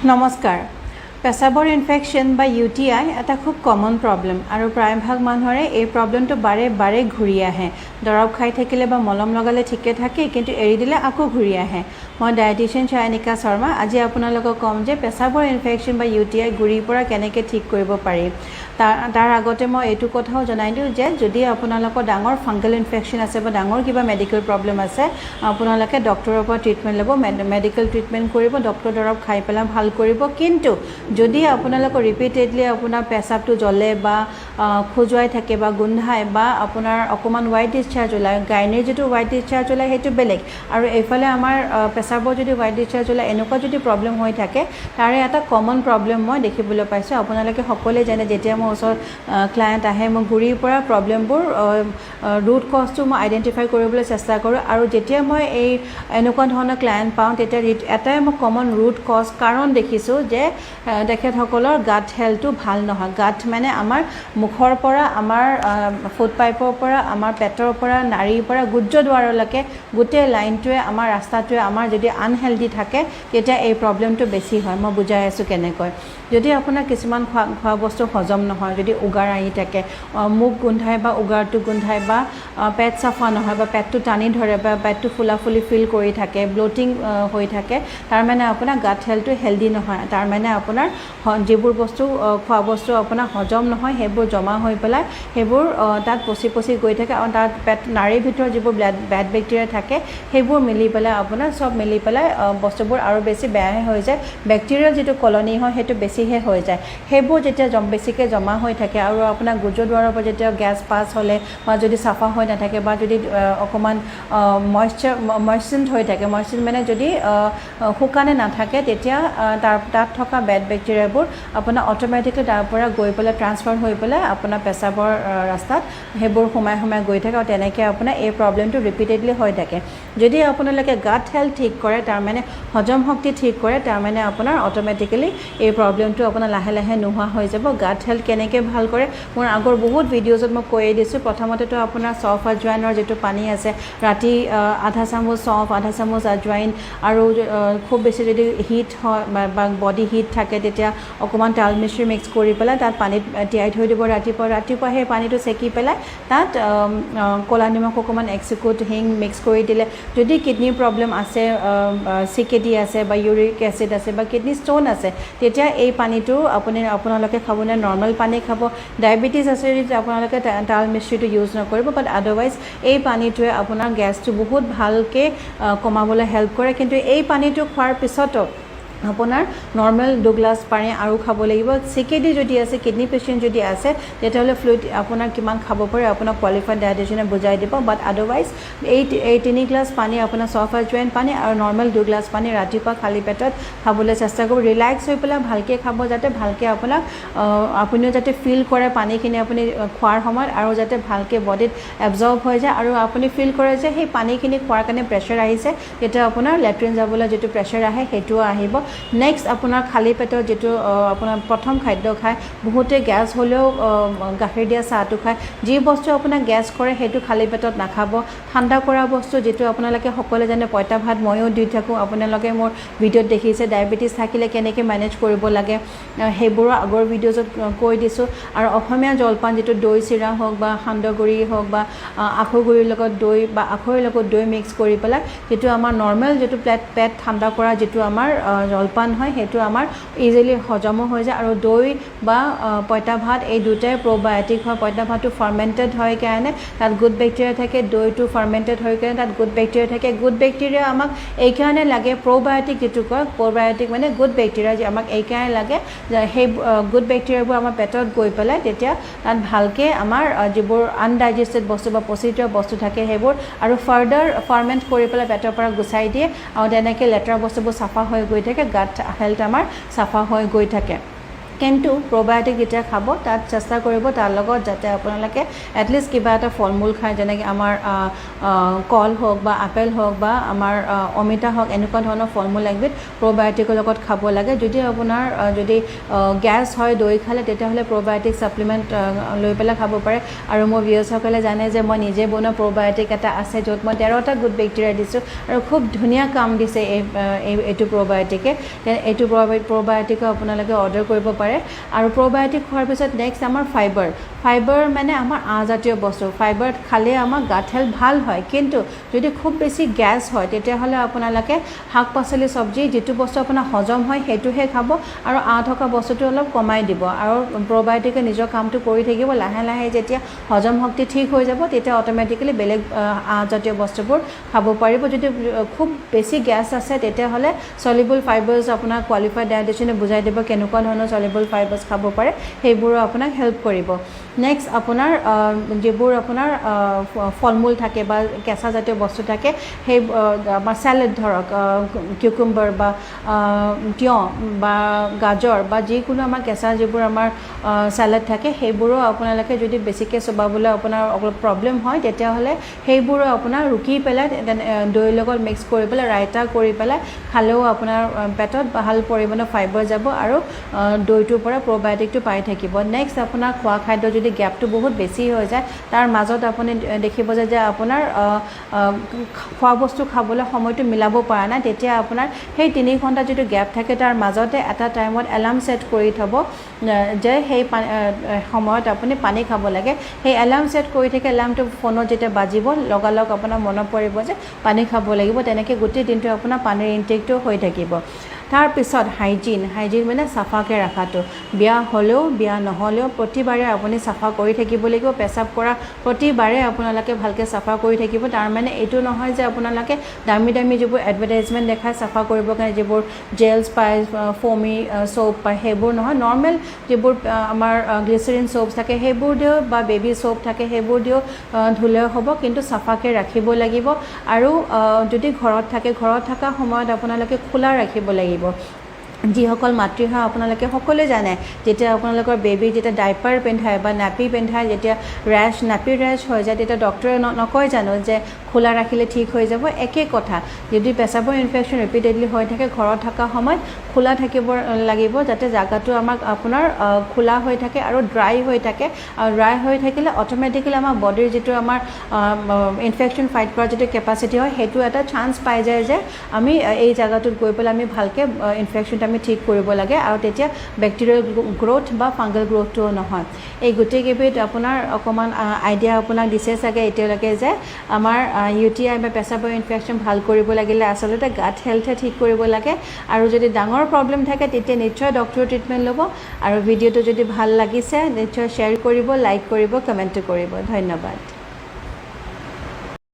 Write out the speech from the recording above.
নমস্কাৰ পেছাবৰ ইনফেকশ্যন বা UTI এটা খুব কমন প্ৰব্লেম আৰু প্ৰায়ভাগ মানুহৰে এই প্ৰব্লেমটো বাৰে বাৰে ঘূৰি আহে দৰৱ খাই থাকিলে বা মলম লগালে ঠিকে থাকে কিন্তু এৰি দিলে আকৌ ঘূৰি আহে মই ডায়েটিচিয়ান চায়নিকা শৰ্মা আজি আপোনালোকক কম যে পেছাবৰ ইনফেকশ্যন বা UTI ঘূৰিৰ পৰা কেনেকৈ ঠিক কৰিব পাৰি তাৰ আগতে মই এইটো কথাও জনাই দিওঁ যে যদি আপোনালোকৰ ডাঙৰ ফাংগল ইনফেকশ্যন আছে বা ডাঙৰ কিবা মেডিকেল প্ৰব্লেম আছে আপোনালোকে ডক্টৰৰ পৰা ট্ৰিটমেণ্ট ল'ব মেডিকেল ট্ৰিটমেণ্ট কৰিব ডক্টৰ দৰৱ খাই পেলাই ভাল কৰিব কিন্তু যদি আপোনালোকৰ ৰিপিটেডলি আপোনাৰ পেচাবটো জ্বলে বা খজুৱাই থাকে বা গোন্ধায় বা আপোনাৰ অকণমান হোৱাইট ডিscharge ওলায় গাইনীৰ যিটো হোৱাইট ডিscharge ওলায় সেইটো বেলেগ আৰু এইফালে আমাৰ পেচাবৰ যদি হোৱাইট ডিscharge ওলায় এনেকুৱা যদি প্ৰব্লেম হৈ থাকে তাৰে এটা কমন প্ৰব্লেম মই দেখিবলৈ পাইছোঁ আপোনালোকে সকলোৱে জানে যেতিয়া মোৰ ওচৰত ক্লায়েণ্ট আহে মই ঘূৰিৰ পৰা প্ৰব্লেমবোৰ ৰুট কজটো মই আইডেণ্টিফাই কৰিবলৈ চেষ্টা কৰোঁ আৰু যেতিয়া মই এই এনেকুৱা ধৰণৰ ক্লায়েণ্ট পাওঁ তেতিয়া এটাই মই কমন ৰুট কজ কাৰণ দেখিছোঁ যে তেখেতসকলৰ গাট হেল্থটো ভাল নহয় গাট মানে আমাৰ মুখৰ পৰা আমাৰ ফুড পাইপৰ পৰা আমাৰ পেটৰ পৰা নাড়ীৰ পৰা গুহ্যদ্বাৰলৈকে গোটেই লাইনটোৱে আমাৰ ৰাস্তাটোৱে আমাৰ যদি আনহেল্ডি থাকে তেতিয়া এই প্ৰব্লেমটো বেছি হয় মই বুজাই আছোঁ কেনেকৈ যদি আপোনাৰ কিছুমান খোৱা বস্তু হজম নহয় যদি উগাৰ আহি থাকে মুখ গোন্ধায় বা উগাৰটো গোন্ধায় বা পেট চাফা নহয় বা পেটটো টানি ধৰে বা পেটটো ফুলাফুলি ফিল কৰি থাকে ব্লটিং হৈ থাকে তাৰমানে আপোনাৰ গাট হেল্থটো হেল্ডি নহয় তাৰমানে আপোনাৰ যিবোৰ বস্তু খোৱা বস্তু আপোনাৰ হজম নহয় সেইবোৰ জমা হৈ পেলাই সেইবোৰ তাত পচি গৈ থাকে আৰু তাত পেট নাড়ীৰ ভিতৰত যিবোৰ বেড বেক্টেৰিয়া থাকে সেইবোৰ মিলি পেলাই আপোনাৰ চব মিলি পেলাই বস্তুবোৰ আৰু বেছি বেয়াহে হৈ যায় বেক্টেৰিয়াৰ যিটো কলনি হয় সেইটো বেছিহে হৈ যায় সেইবোৰ যেতিয়া বেছিকৈ জমা হৈ থাকে আৰু আপোনাৰ গুহ্যদ্বাৰৰ পৰা যেতিয়া গেছ পাছ হ'লে বা যদি চাফা হৈ নাথাকে বা যদি অকণমান মইশ্চাৰ হৈ থাকে মইশ্চাৰ মানে যদি শুকানে নাথাকে তেতিয়া তাত থকা বেড বেক্টেৰিয়াবোৰ আপোনাৰ অট'মেটিকলি তাৰ পৰা গৈ পেলাই ট্ৰান্সফাৰ হৈ পেলাই আপোনাৰ পেচাবৰ ৰাস্তাত সেইবোৰ সোমাই গৈ থাকে আৰু তেনেকৈ আপোনাৰ এই প্ৰব্লেমটো ৰিপিটেডলি হৈ থাকে যদি আপোনালোকে গাট হেল্থ ঠিক কৰে তাৰমানে হজম শক্তি ঠিক কৰে তাৰমানে আপোনাৰ অট'মেটিকেলি এই প্ৰব্লেমটো আপোনাৰ লাহে লাহে নোহোৱা হৈ যাব গাট হেল্থ কেনেকৈ ভাল কৰে মোৰ আগৰ বহুত ভিডিঅ'জত মই কৈয়ে দিছোঁ প্ৰথমতেতো আপোনাৰ চফ আজৱাইনৰ যিটো পানী আছে ৰাতি আধা চামুচ চফ আধা চামুচ আজৱাইন আৰু খুব বেছি যদি হিট হয় বা বডি হিট থাকে তেতিয়া অকণমান তাল মিশ্ৰি মিক্স কৰি পেলাই তাত পানীত তিয়াই থৈ দিব ৰাতিপুৱা সেই পানীটো চেকি পেলাই তাত ক'লা নিমখ অকণমান এক্সিকুট হিং মিক্স কৰি দিলে যদি কিডনিৰ প্ৰব্লেম আছে চিকেডি আছে বা ইউৰিক এচিড আছে বা কিডনি ষ্ট'ন আছে তেতিয়া এই পানীটো আপোনালোকে খাব নে নৰ্মেল পানী খাব ডায়েবেটিছ আছে যদি আপোনালোকে তাল মিশ্ৰিটো ইউজ নকৰিব বাট আদাৰৱাইজ এই পানীটোৱে আপোনাৰ গেছটো বহুত ভালকৈ কমাবলৈ হেল্প কৰে কিন্তু এই পানীটো খোৱাৰ পিছতো আপোনাৰ নৰ্মেল 2 গ্লাছ পানী আৰু খাব লাগিব চিকেডি যদি আছে কিডনি পেচেণ্ট যদি আছে তেতিয়াহ'লে ফ্লুইড আপোনাৰ কিমান খাব পাৰে আপোনাক কোৱালিফাইড ডায়েটিচিয়ানে বুজাই দিব বাট আদাৰৱাইজ এই 3 গ্লাছ পানী আপোনাৰ চফ আজৱাইন পানী আৰু নৰ্মেল 2 গ্লাছ পানী ৰাতিপুৱা খালী পেটত খাবলৈ চেষ্টা কৰিব ৰিলেক্স হৈ পেলাই ভালকৈ খাব যাতে ভালকৈ আপুনিও যাতে ফিল কৰে পানীখিনি আপুনি খোৱাৰ সময়ত আৰু যাতে ভালকৈ বডিত এবজৰ্ব হৈ যায় আৰু আপুনি ফিল কৰে যে সেই পানীখিনি খোৱাৰ কাৰণে প্ৰেছাৰ আহিছে তেতিয়া আপোনাৰ লেট্ৰিন যাবলৈ যিটো প্ৰেছাৰ আহে সেইটোও আহিব নেক্সট আপোনাৰ খালী পেটৰ যিটো আপোনাৰ প্ৰথম খাদ্য খায় বহুতে গেছ হ'লেও গাখীৰ দিয়া চাহটো খায় যি বস্তু আপোনাক গেছ কৰে সেইটো খালী পেটত নাখাব ঠাণ্ডা কৰা বস্তু যিটো আপোনালোকে সকলোৱে জানে পঁইতা ভাত ময়ো দি থাকোঁ আপোনালোকে মোৰ ভিডিঅ'ত দেখিছে ডায়েবেটিছ থাকিলে কেনেকৈ মেনেজ কৰিব লাগে সেইবোৰৰ আগৰ ভিডিঅ'জত কৈ দিছোঁ আৰু অসমীয়া জলপান যিটো দৈ চিৰা হওক বা সান্দহগুড়ি হওক বা আখৈগুড়িৰ লগত দৈ বা আখৈৰ লগত দৈ মিক্স কৰি পেলাই যিটো আমাৰ নৰ্মেল যিটো পেট ঠাণ্ডা কৰা যিটো আমাৰ জলপান হয় সেইটো আমাৰ ইজিলি হজমো হৈ যায় আৰু দৈ বা পঁইতা ভাত এই দুটাই প্ৰ'বায়'টিক হয় পঁইতা ভাতটো ফাৰ্মেণ্টেড হয় কাৰণে তাত গুড বেক্টেৰিয়া থাকে দৈটো ফাৰ্মেণ্টেড হৈ কাৰণে তাত গুড বেক্টেৰিয়া থাকে গুড বেক্টেৰিয়া আমাক এইকাৰণে লাগে প্ৰ'বায়'টিক যিটো কয় প্ৰ'বায়'টিক মানে গুড বেক্টেৰিয়া যে আমাক এইকাৰণে লাগে যে সেই গুড বেক্টেৰিয়াবোৰ আমাৰ পেটত গৈ পেলাই তেতিয়া তাত ভালকৈ আমাৰ যিবোৰ আনডাইজেষ্টেড বস্তু বা পচি যোৱা বস্তু থাকে সেইবোৰ আৰু ফাৰ্ডাৰ ফাৰ্মেণ্ট কৰি পেলাই পেটৰ পৰা গুচাই দিয়ে আৰু তেনেকৈ লেতেৰা বস্তুবোৰ চাফা হৈ গৈ থাকে গাট হেল্থ আমাৰ চাফা হৈ গৈ থাকে কিন্তু প্ৰবায়টিক যেতিয়া খাব তাত চেষ্টা কৰিব তাৰ লগত যাতে আপোনালোকে এটলিষ্ট কিবা এটা ফল মূল খায়, যেনেকৈ আমাৰ কল হওক বা আপেল হওক বা আমাৰ অমিতা হওক, এনেকুৱা ধৰণৰ ফল মূল এবিধ প্ৰবায়টিকৰ লগত খাব লাগে। যদি আপোনাৰ যদি গেছ হয় দৈ খালে, তেতিয়াহ'লে প্ৰবায়টিক ছাপ্লিমেণ্ট লৈ পেলাই খাব পাৰে। আৰু মোৰ ভিউৱাৰ্ছসকলে জানে যে মই নিজে বনোৱা প্ৰবায়টিক এটা আছে, য'ত মই 13টা গুড বেক্টেৰিয়া দিছোঁ আৰু খুব ধুনীয়া কাম দিছে এইটো প্ৰবায়টিকে। এইটো প্ৰবায়টিকো আপোনালোকে অৰ্ডাৰ কৰিব পাৰে। আৰু প্ৰবায়টিক খোৱাৰ পিছত নেক্সট আমাৰ ফাইবাৰ মানে আমাৰ আঁহজাতীয় বস্তু। ফাইবাৰ খালে আমাৰ গাত হেল্থ ভাল হয়, কিন্তু যদি খুব বেছি গেছ হয় তেতিয়াহ'লে আপোনালোকে শাক পাচলি চব্জি যিটো বস্তু আপোনাৰ হজম হয় সেইটোহে খাব, আৰু আঁহ থকা বস্তুটো অলপ কমাই দিব। আৰু প্ৰবায়টিকে নিজৰ কামটো কৰি থাকিব। লাহে লাহে যেতিয়া হজম শক্তি ঠিক হৈ যাব, তেতিয়া অট'মেটিকেলি বেলেগ আঁহজাতীয় বস্তুবোৰ খাব পাৰিব। যদি খুব বেছি গেছ আছে তেতিয়াহ'লে চলিবল ফাইবাৰ্ছ আপোনাৰ কোৱালিফাইড ডায়েটিচিয়ানে বুজাই দিব কেনেকুৱা ধৰণৰ চলিবল ফাইবাৰ্ছ খাব পাৰে, সেইবোৰো আপোনাক হেল্প কৰিব। নেক্সট আপোনাৰ যিবোৰ আপোনাৰ ফল মূল থাকে বা কেঁচা জাতীয় বস্তু থাকে, সেই আমাৰ চেলাড ধৰক কিউকুম্বাৰ বা তিয়ঁহ বা গাজৰ বা যিকোনো আমাৰ কেঁচা যিবোৰ আমাৰ চেলাড থাকে, সেইবোৰো আপোনালোকে যদি বেছিকৈ চোবাবলৈ আপোনাৰ অলপ প্ৰব্লেম হয়, তেতিয়াহ'লে সেইবোৰো আপোনাৰ ৰুকি পেলাই দৈৰ লগত মিক্স কৰি পেলাই ৰাইতা কৰি পেলাই খালেও আপোনাৰ পেটত ভাল পৰিমাণৰ ফাইবাৰ যাব আৰু দৈটোৰ পৰা প্ৰবায়টিকটো পাই থাকিব। নেক্সট আপোনাৰ খোৱা খাদ্য যদি গেপটো বহুত বেছি হৈ যায়, তাৰ মাজত আপুনি দেখিব যে আপোনাৰ খোৱা বস্তু খাবলৈ সময়টো মিলাব পৰা নাই, তেতিয়া আপোনাৰ সেই 3 ঘণ্টা যিটো গেপ থাকে তাৰ মাজতে এটা টাইমত এলাৰ্ম ছেট কৰি থ'ব যে সেই সময়ত আপুনি পানী খাব লাগে। সেই এলাৰ্ম ছেট কৰি থাকে, এলাৰ্মটো ফোনত যেতিয়া বাজিব লগালগ আপোনাৰ মনত পৰিব যে পানী খাব লাগিব। তেনেকৈ গোটেই দিনটো আপোনাৰ পানীৰ ইনটেকটো হৈ থাকিব। তাৰপিছত হাইজিন মানে চাফাকৈ ৰাখাটো। বিয়া হ'লেও বিয়া নহ'লেও প্ৰতিবাৰে আপুনি চাফা কৰি থাকিব লাগিব। পেচাব কৰা প্ৰতিবাৰে আপোনালোকে ভালকৈ চাফা কৰি থাকিব। তাৰমানে এইটো নহয় যে আপোনালোকে দামী যিবোৰ এডভাৰটাইজমেণ্ট দেখায় চাফা কৰিবৰ কাৰণে, যিবোৰ জেলছ পায়, ফমি চ'প পায়, সেইবোৰ নহয়। নৰ্মেল যিবোৰ আমাৰ গ্লিচাৰিন চ'পছ থাকে সেইবোৰ দিও বা বেবী চ'প থাকে সেইবোৰ দিও ধুলেও হ'ব, কিন্তু চাফাকৈ ৰাখিব লাগিব। আৰু যদি ঘৰত থকা সময়ত আপোনালোকে খোলা ৰাখিব লাগিব। যিসকল মাতৃ হয় আপোনালোকে সকলোৱে জানে, যেতিয়া আপোনালোকৰ বেবী যেতিয়া ডাইপাৰ পিন্ধায় বা নাপি পিন্ধায়, যেতিয়া নাপি ৰেছ হৈ যায়, তেতিয়া ডক্টৰে নকয় জানো যে খোলা ৰাখিলে ঠিক হৈ যাব। একে কথা, যদি পেচাবৰ ইনফেকশ্যন ৰিপিটেডলি হৈ থাকে, ঘৰত থকা সময়ত খোলা থাকিব লাগিব, যাতে জাগাটো আমাক আপোনাৰ খোলা হৈ থাকে আৰু ড্ৰাই হৈ থাকে। আৰু ড্ৰাই হৈ থাকিলে অট'মেটিকেলি আমাৰ বডিৰ যিটো আমাৰ ইনফেকশ্যন ফাইট কৰাৰ যিটো কেপাচিটি হয়, সেইটো এটা চান্স পাই যায় যে আমি এই জাগাটোত গৈ পেলাই আমি ভালকৈ ইনফেকশ্যনটো আমি ঠিক কৰিব লাগে, আৰু তেতিয়া বেক্টেৰিয়েল গ্ৰ'থ বা ফাংগেল গ্ৰ'থটোও নহয়। এই গোটেইকেইবিধ আপোনাৰ অকণমান আইডিয়া আপোনাক দিছে চাগে এতিয়ালৈকে যে আমাৰ UTI বা পেচাবৰ ইনফেকশ্যন ভাল কৰিব লাগিলে আচলতে গাট হেল্থে ঠিক কৰিব লাগে। আৰু যদি ডাঙৰ প্ৰব্লেম থাকে তেতিয়া নিশ্চয় ডক্টৰৰ ট্ৰিটমেণ্ট ল'ব। আৰু ভিডিঅ'টো যদি ভাল লাগিছে নিশ্চয় শ্বেয়াৰ কৰিব, লাইক কৰিব, কমেণ্ট কৰিব। ধন্যবাদ।